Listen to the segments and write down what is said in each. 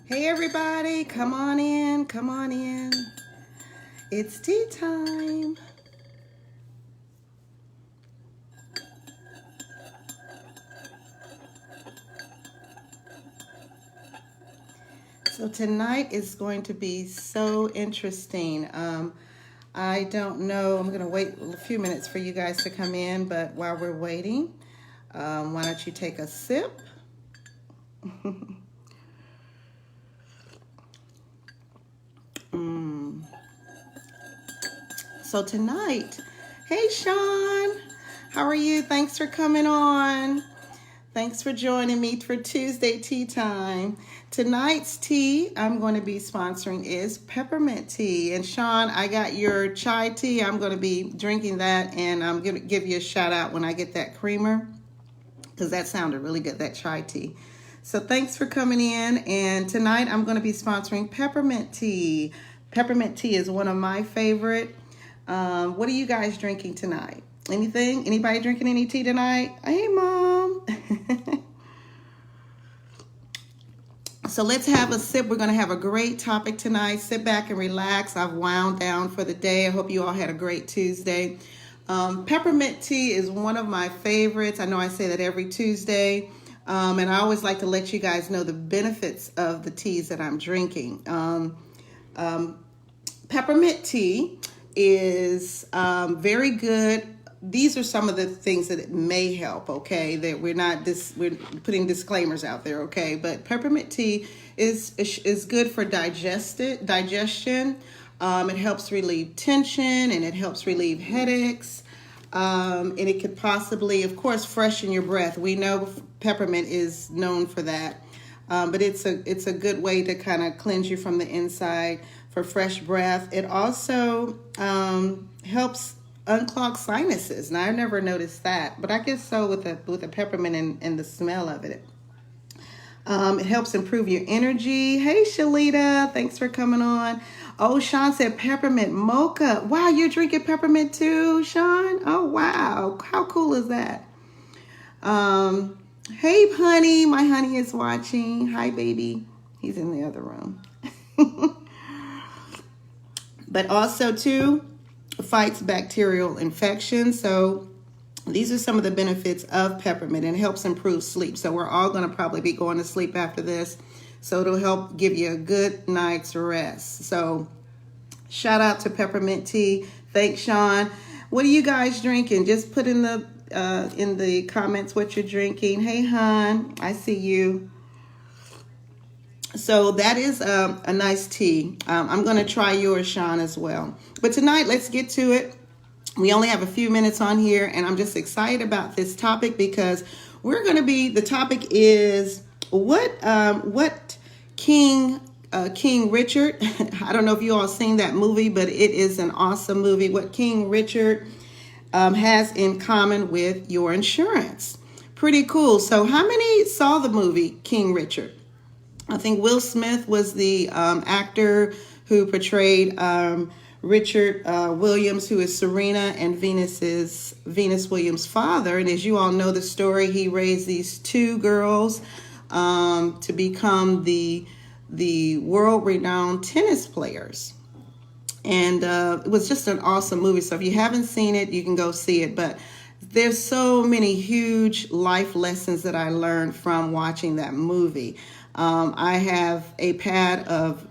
Hey everybody, come on in, come on in. It's tea time. So tonight is going to be so interesting. I don't know, I'm gonna wait a few minutes for you guys to come in, but while we're waiting, why don't you take a sip? So tonight, hey Sean, how are you? Thanks for coming on. Thanks for joining me for Tuesday tea time. Tonight's tea I'm going to be sponsoring is peppermint tea. And Sean, I got your chai tea. I'm going to be drinking that, and I'm going to give you a shout out when I get that creamer, because that sounded really good, that chai tea. So thanks for coming in. And tonight I'm going to be sponsoring peppermint tea. Peppermint tea is one of my favorite. What are you guys drinking tonight? Anything? Anybody drinking any tea tonight? Hey, Mom. So let's have a sip. We're going to have a great topic tonight. Sit back and relax. I've wound down for the day. I hope you all had a great Tuesday. Peppermint tea is one of my favorites. I know I say that every Tuesday. And I always like to let you guys know the benefits of the teas that I'm drinking. Peppermint tea is very good. These are some of the things that it may help, okay? That we're putting disclaimers out there, okay? But peppermint tea is good for digestion. It helps relieve tension, and it helps relieve headaches. And it could possibly, of course, freshen your breath. We know peppermint is known for that. But it's a good way to kind of cleanse you from the inside for fresh breath. It also helps unclog sinuses. Now, I never noticed that, but I guess so with the peppermint and the smell of it. It helps improve your energy. Hey, Shalita, thanks for coming on. Oh, Sean said peppermint mocha. Wow, you're drinking peppermint too, Sean? Oh, wow. How cool is that? Hey, honey. My honey is watching. Hi, baby. He's in the other room. But also, too, fights bacterial infections. So these are some of the benefits of peppermint, and it helps improve sleep. So we're all going to probably be going to sleep after this. So it'll help give you a good night's rest. So shout out to peppermint tea. Thanks, Sean. What are you guys drinking? Just put in the comments what you're drinking. Hey, hon, I see you. So that is a nice tea. I'm going to try yours, Sean, as well. But tonight, let's get to it. We only have a few minutes on here, and I'm just excited about this topic because the topic is what King Richard, I don't know if you all seen that movie, but it is an awesome movie. What King Richard has in common with your insurance. Pretty cool. So how many saw the movie King Richard? I think Will Smith was the actor who portrayed Richard Williams, who is Serena and Venus Williams' father. And as you all know the story, he raised these two girls to become the world-renowned tennis players. And it was just an awesome movie. So if you haven't seen it, you can go see it. But there's so many huge life lessons that I learned from watching that movie. I have a pad of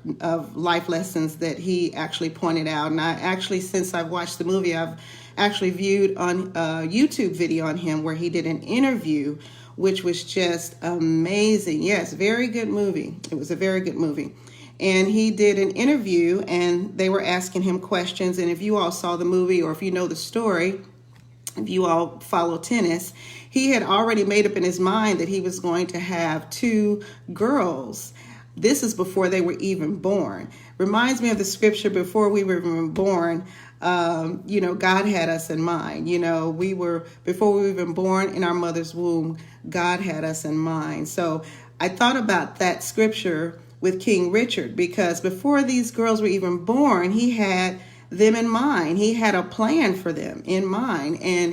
life lessons that he actually pointed out. And I actually, since I've watched the movie, I've actually viewed on a YouTube video on him where he did an interview, which was just amazing. Yes, very good movie. It was a very good movie. And he did an interview, and they were asking him questions. And if you all saw the movie, or if you know the story, if you all follow tennis, he had already made up in his mind that he was going to have two girls. This is before they were even born. Reminds me of the scripture, before we were even born, God had us in mind. Before we were even born in our mother's womb, God had us in mind. So I thought about that scripture with King Richard, because before these girls were even born, he had them in mind. He had a plan for them in mind. And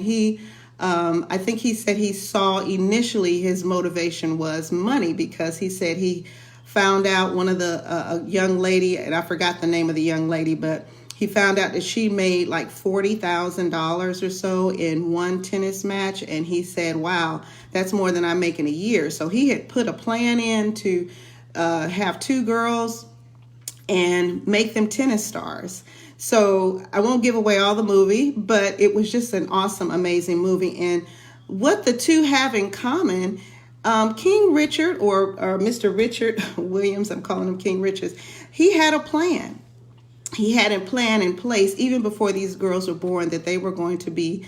I think he said he saw initially his motivation was money, because he said he found out one of the a young lady, and I forgot the name of the young lady, but he found out that she made like $40,000 or so in one tennis match. And he said, wow, that's more than I make in a year. So he had put a plan in to have two girls and make them tennis stars. So I won't give away all the movie, but it was just an awesome, amazing movie. And what the two have in common, King Richard, or Mr. Richard Williams, I'm calling him King Richard, he had a plan. He had a plan in place even before these girls were born that they were going to be,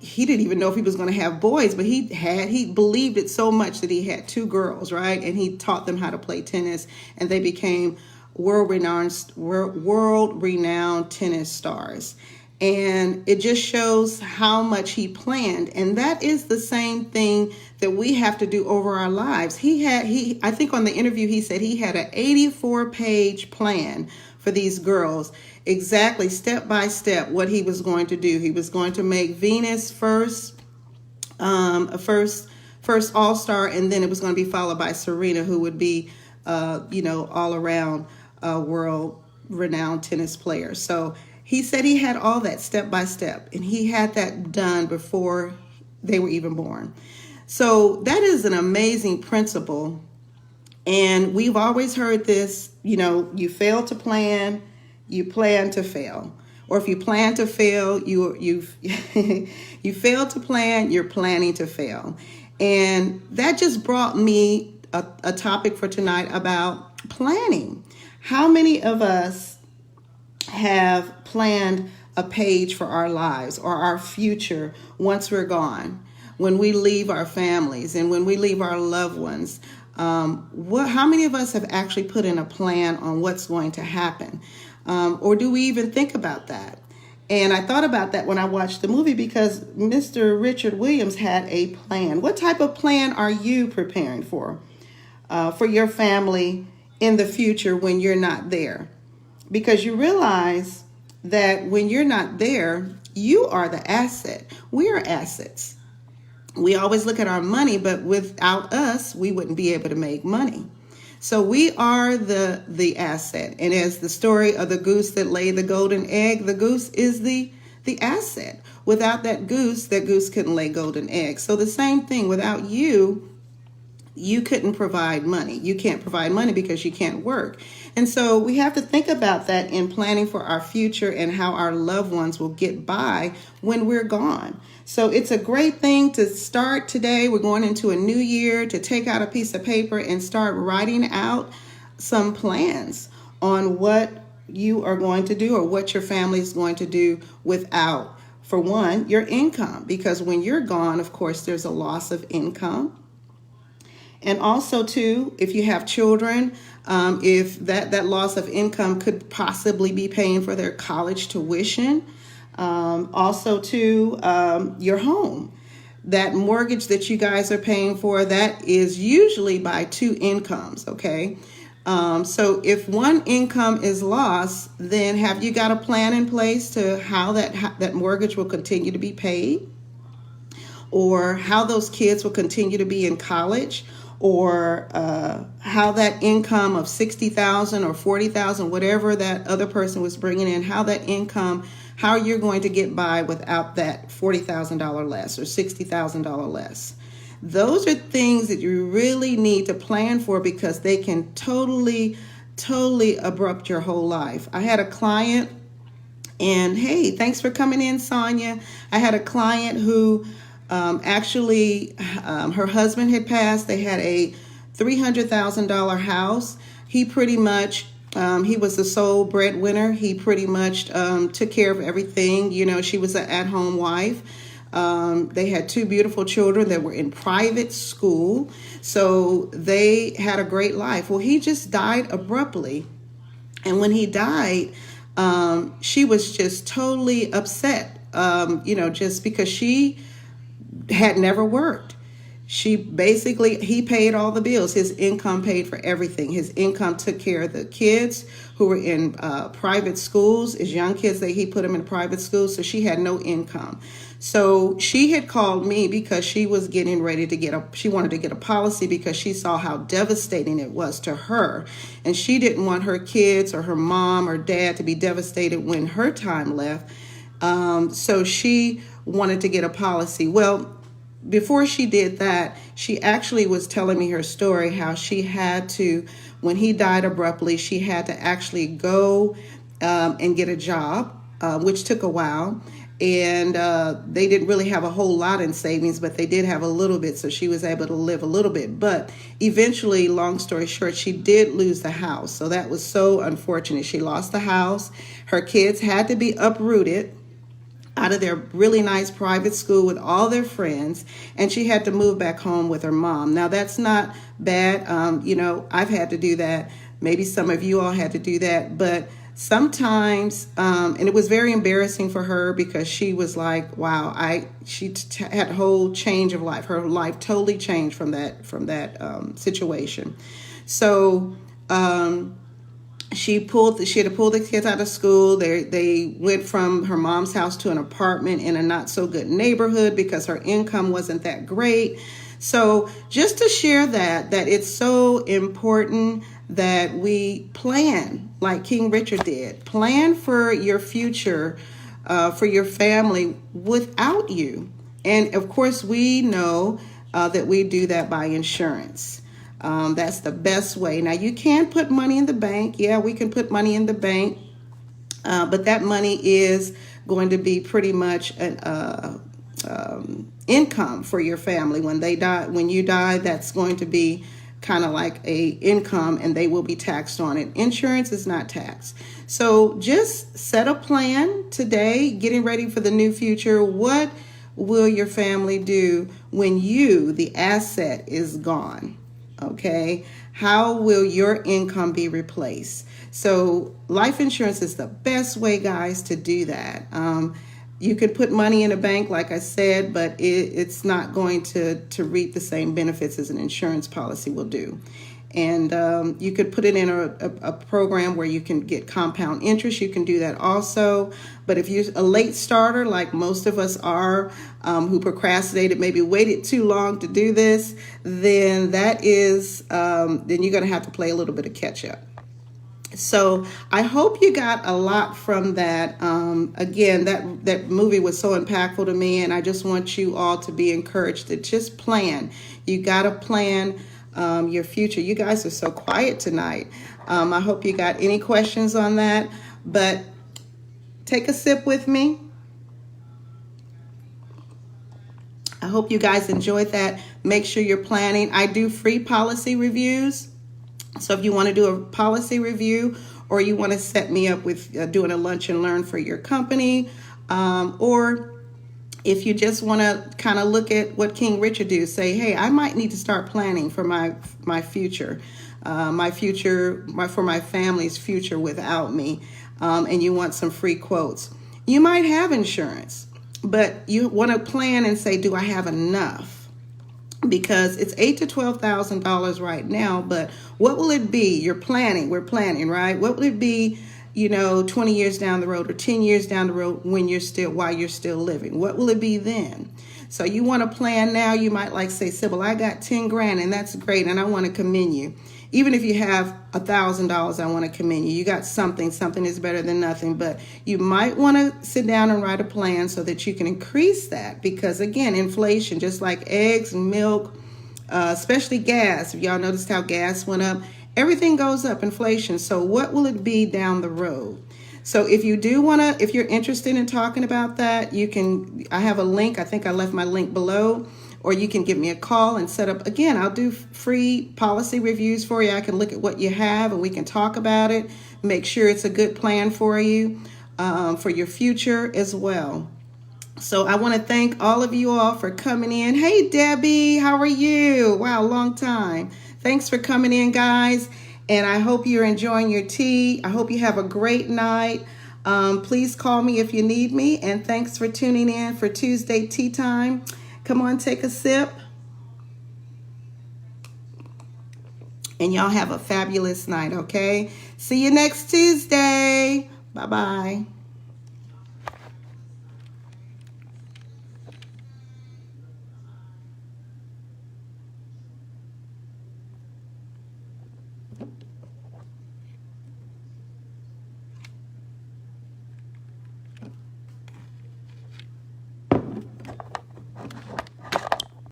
he didn't even know if he was going to have boys, but he believed it so much that he had two girls, right? And he taught them how to play tennis, and they became world-renowned tennis stars. And it just shows how much he planned. And that is the same thing that we have to do over our lives. I think on the interview, he said he had an 84-page plan for these girls, exactly step by step what he was going to do. He was going to make Venus first all-star, and then it was going to be followed by Serena, who would be, all around world-renowned tennis player. So he said he had all that step by step, and he had that done before they were even born. So that is an amazing principle. And we've always heard this, you fail to plan, you plan to fail. Or if you plan to fail, you fail to plan, you're planning to fail. And that just brought me a topic for tonight about planning. How many of us have planned a page for our lives or our future once we're gone, when we leave our families and when we leave our loved ones? How many of us have actually put in a plan on what's going to happen? Or do we even think about that? And I thought about that when I watched the movie, because Mr. Richard Williams had a plan. What type of plan are you preparing for your family in the future when you're not there? Because you realize that when you're not there, you are the asset. We are assets. We always look at our money, but without us, we wouldn't be able to make money. So we are the asset. And as the story of the goose that laid the golden egg, the goose is the asset. Without that goose couldn't lay golden eggs. So the same thing, without you couldn't provide money. You can't provide money because you can't work. And so we have to think about that in planning for our future and how our loved ones will get by when we're gone. So it's a great thing to start today. We're going into a new year, to take out a piece of paper and start writing out some plans on what you are going to do or what your family is going to do without, for one, your income. Because when you're gone, of course, there's a loss of income. And also, too, if you have children, if that loss of income could possibly be paying for their college tuition. Also, too, your home. That mortgage that you guys are paying for, that is usually by two incomes, okay? So if one income is lost, then have you got a plan in place to how that mortgage will continue to be paid? Or how those kids will continue to be in college? Or how that income of $60,000 or $40,000, whatever that other person was bringing in, how you're going to get by without that $40,000 less or $60,000 less. Those are things that you really need to plan for, because they can totally abrupt your whole life. I had a client, and hey, thanks for coming in, Sonia. I had a client who her husband had passed. They had a $300,000 house. He pretty much, he was the sole breadwinner. He pretty much took care of everything. She was an at-home wife. They had two beautiful children that were in private school. So they had a great life. Well, he just died abruptly. And when he died, she was just totally upset, just because she had never worked. He paid all the bills. His income paid for everything. His income took care of the kids who were in private schools. As young kids, he put them in private schools, so she had no income. So she had called me because she was getting ready to she wanted to get a policy because she saw how devastating it was to her. And she didn't want her kids or her mom or dad to be devastated when her time left. So she wanted to get a policy. Well, before she did that, she actually was telling me her story, how she had to, when he died abruptly, she had to actually go and get a job, which took a while. And they didn't really have a whole lot in savings, but they did have a little bit, so she was able to live a little bit. But eventually, long story short, she did lose the house. So that was so unfortunate. She lost the house. Her kids had to be uprooted out of their really nice private school with all their friends, and she had to move back home with her mom. Now, that's not bad. I've had to do that. Maybe some of you all had to do that, but sometimes, and it was very embarrassing for her because she was like, wow, she had a whole change of life. Her life totally changed from that situation. So, she had to pull the kids out of school. They went from her mom's house to an apartment in a not so good neighborhood because her income wasn't that great. So just to share that it's so important that we plan like King Richard did. Plan for your future, for your family without you. And of course, we know that we do that by insurance. That's the best way. Now, you can put money in the bank. Yeah, we can put money in the bank. But that money is going to be pretty much an income for your family. When you die, that's going to be kind of like a income, and they will be taxed on it. Insurance is not taxed. So just set a plan today, getting ready for the new future. What will your family do when the asset, is gone? Okay, how will your income be replaced? So life insurance is the best way, guys, to do that. You could put money in a bank, like I said, but it's not going to reap the same benefits as an insurance policy will do. And you could put it in a program where you can get compound interest. You can do that also. But if you're a late starter, like most of us are, who procrastinated, maybe waited too long to do this, then then you're going to have to play a little bit of catch up. So I hope you got a lot from that. Again, that movie was so impactful to me, and I just want you all to be encouraged to just plan. You got to plan your future. You guys are so quiet tonight. I hope you got any questions on that, but take a sip with me. I hope you guys enjoyed that. Make sure you're planning. I do free policy reviews. So if you want to do a policy review, or you want to set me up with doing a lunch and learn for your company, or if you just want to kind of look at what King Richard do, say, hey, I might need to start planning for my future, for my family's future without me, and you want some free quotes. You might have insurance, but you want to plan and say, do I have enough? Because it's $8,000 to $12,000 right now, but what will it be? We're planning, right? What will it be, 20 years down the road or 10 years down the road while you're still living? What will it be then? So you want to plan now. You might say, Sybil, I got 10 grand and that's great. And I want to commend you. Even if you have $1,000, I want to commend you. You got something is better than nothing, but you might want to sit down and write a plan so that you can increase that. Because again, inflation, just like eggs and milk, especially gas, if y'all noticed how gas went up, everything goes up, inflation. So what will it be down the road? So if you're interested in talking about that, I have a link. I think I left my link below. Or you can give me a call and set up. Again, I'll do free policy reviews for you. I can look at what you have and we can talk about it. Make sure it's a good plan for you, for your future as well. So I want to thank all of you all for coming in. Hey, Debbie, how are you? Wow, long time. Thanks for coming in, guys. And I hope you're enjoying your tea. I hope you have a great night. Please call me if you need me. And thanks for tuning in for Tuesday Tea Time. Come on, take a sip. And y'all have a fabulous night, okay? See you next Tuesday. Bye-bye.